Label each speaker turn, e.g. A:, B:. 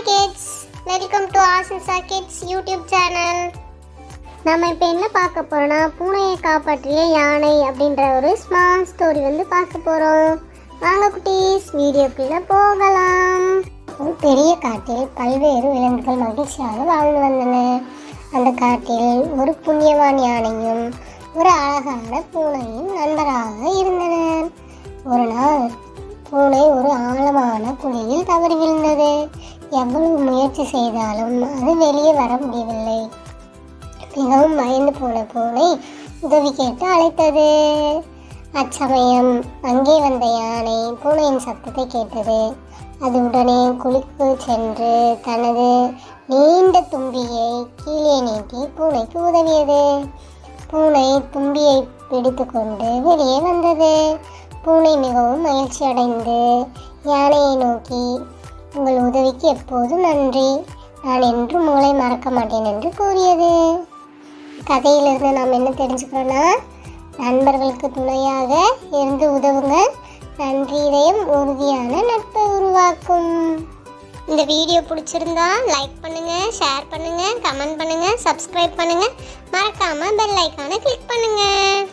A: kids, welcome to Asisa Kids YouTube channel. நம்ம இப்போ என்ன பார்க்க போறோம்னா பூனையை காப்பாற்றிய யானை அப்படின்ற ஒரு ஸ்மால் ஸ்டோரி பார்க்க போறோம். வாங்க குட்டீஸ், வீடியோக்குள்ள போகலாம். ஒரு பெரிய காட்டில் பல்வேறு விலங்குகள் மகிழ்ச்சியாக வாழ்ந்து வந்தன. அந்த காட்டில் ஒரு புண்ணியவான் யானையும் ஒரு அழகான பூனையும் நண்பராக இருந்தனர். ஒரு நாள் பூனை ஒரு ஆழமான குழியில் தவறி விழுந்தது. எவ்வளவு முயற்சி செய்தாலும் அது வெளியே வர முடியவில்லை. மிகவும் பயந்து போன பூனை உதவி கேட்டு அழைத்தது. அச்சமயம் அங்கே வந்த யானை பூனையின் சத்தத்தை கேட்டது. அது உடனே குழிக்குள் சென்று தனது நீண்ட தும்பியை கீழே நீட்டி பூனைக்கு உதவியது. பூனை தும்பியை பிடித்து கொண்டு வெளியே வந்தது. பூனை மிகவும் மகிழ்ச்சி அடைந்து யானையை நோக்கி, உங்கள் உதவிக்கு எப்போதும் நன்றி, நான் என்றும் உங்களை மறக்க மாட்டேன் என்று கூறியது. கதையிலிருந்து நாம் என்ன தெரிஞ்சுக்கிறோன்னா, நண்பர்களுக்கு துணையாக இருந்து உதவுங்க, நன்றி இதயம் உறுதியான நட்பை உருவாக்கும். இந்த வீடியோ பிடிச்சிருந்தா லைக் பண்ணுங்கள், ஷேர் பண்ணுங்கள், கமெண்ட் பண்ணுங்கள், சப்ஸ்கிரைப் பண்ணுங்கள், மறக்காமல் பெல் ஐக்கானை கிளிக் பண்ணுங்கள்.